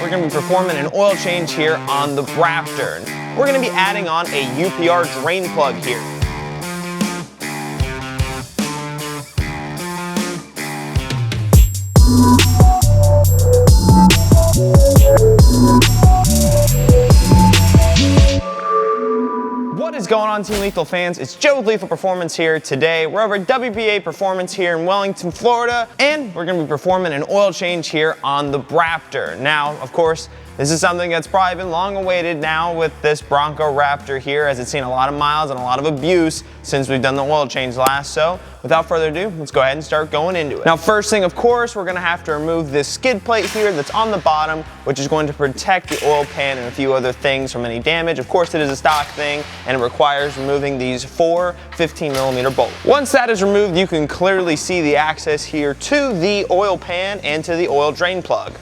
we're going to be performing an oil change here on the Raptor. We're going to be adding on a UPR drain plug here. What is going on, Team Lethal fans? It's Joe with Lethal Performance here today. We're over at WBA Performance here in Wellington, Florida, and we're going to be performing an oil change here on the Raptor. Now, of course, this is something that's probably been long awaited now with this Bronco Raptor here, as it's seen a lot of miles and a lot of abuse since we've done the oil change last. So without further ado, let's go ahead and start going into it. Now, first thing, of course, we're going to have to remove this skid plate here that's on the bottom, which is going to protect the oil pan and a few other things from any damage. Of course, it is a stock thing and it requires removing these 4 15mm bolts. Once that is removed, you can clearly see the access here to the oil pan and to the oil drain plug.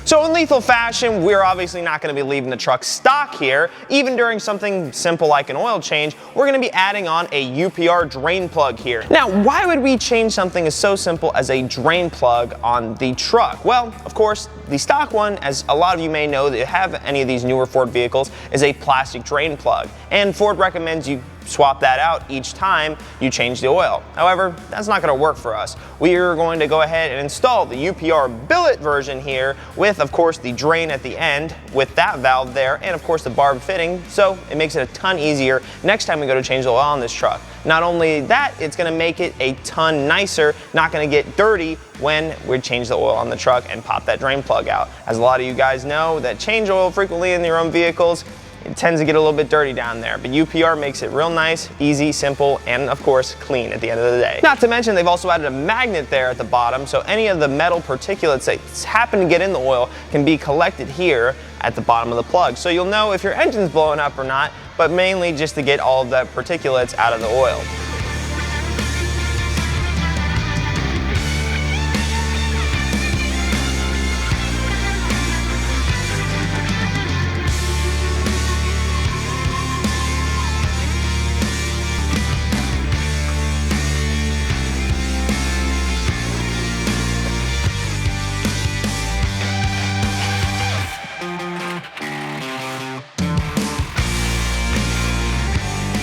So in lethal fashion, we're obviously not going to be leaving the truck stock here. Even during something simple like an oil change, we're going to be adding on a UPR drain plug here. Now, why would we change something as so simple as a drain plug on the truck? Well, of course, the stock one, as a lot of you may know that have any of these newer Ford vehicles, is a plastic drain plug. And Ford recommends you swap that out each time you change the oil. However, that's not going to work for us. We are going to go ahead and install the UPR Billet version here with, of course, the drain at the end with that valve there and, of course, the barb fitting, so it makes it a ton easier next time we go to change the oil on this truck. Not only that, it's going to make it a ton nicer, not going to get dirty when we change the oil on the truck and pop that drain plug out. As a lot of you guys know that change oil frequently in your own vehicles, it tends to get a little bit dirty down there, but UPR makes it real nice, easy, simple, and of course, clean at the end of the day. Not to mention, they've also added a magnet there at the bottom, so any of the metal particulates that happen to get in the oil can be collected here at the bottom of the plug. So you'll know if your engine's blowing up or not, but mainly just to get all of that particulates out of the oil.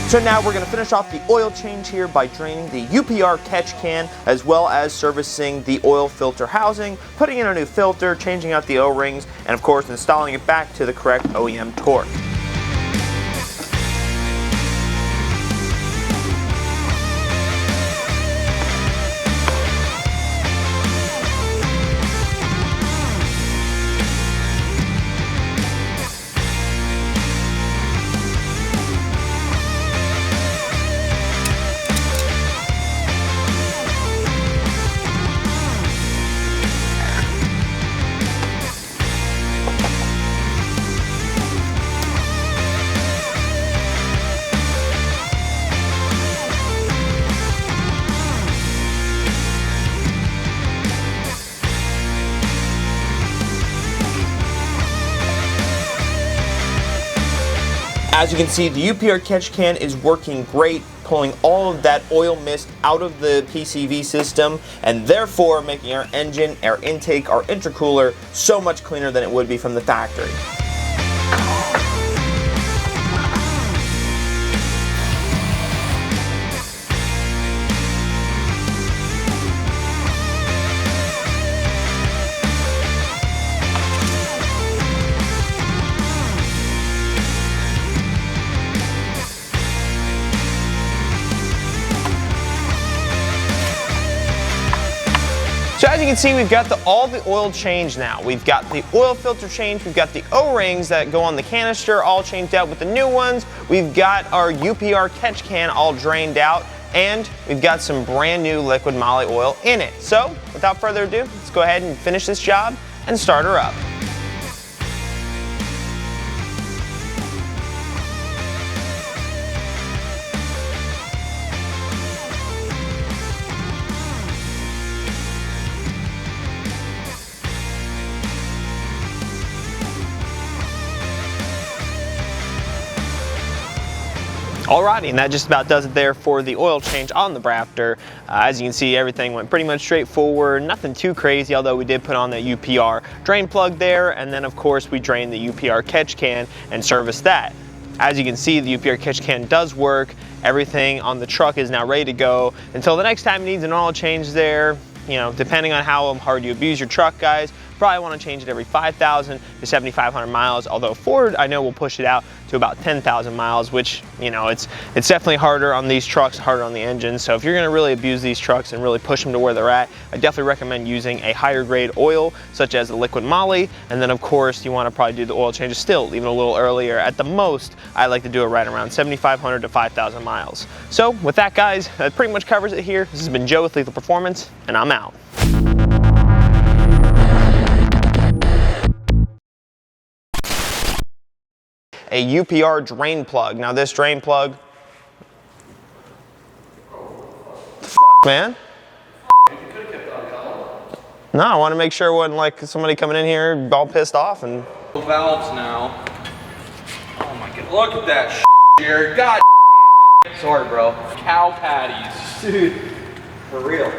So now we're going to finish off the oil change here by draining the UPR catch can, as well as servicing the oil filter housing, putting in a new filter, changing out the O-rings, and of course installing it back to the correct OEM torque. As you can see, the UPR catch can is working great, pulling all of that oil mist out of the PCV system and therefore making our engine, our intake, our intercooler so much cleaner than it would be from the factory. So as you can see, we've got all the oil changed now. We've got the oil filter changed, we've got the O-rings that go on the canister all changed out with the new ones, we've got our UPR catch can all drained out, and we've got some brand new liquid moly oil in it. So without further ado, let's go ahead and finish this job and start her up. Alrighty, and that just about does it there for the oil change on the Raptor. As you can see, everything went pretty much straightforward, nothing too crazy, although we did put on the UPR drain plug there, and then of course we drained the UPR catch can and serviced that. As you can see, the UPR catch can does work. Everything on the truck is now ready to go. Until the next time it needs an oil change there, you know, depending on how hard you abuse your truck, guys, probably want to change it every 5,000 to 7,500 miles. Although Ford, I know, will push it out to about 10,000 miles, which, you know, it's definitely harder on these trucks, harder on the engine. So if you're going to really abuse these trucks and really push them to where they're at, I definitely recommend using a higher grade oil, such as the liquid moly. And then of course, you want to probably do the oil changes still, even a little earlier. At the most, I like to do it right around 7,500 to 5,000 miles. So with that, guys, that pretty much covers it here. This has been Joe with Lethal Performance, and I'm out. A UPR drain plug. Now this drain plug, the f, man? No, I want to make sure it wasn't like somebody coming in here all pissed off and... Valves now. Oh my god, look at that shit here. God damn it. Sorry, bro. Cow patties. Dude, for real.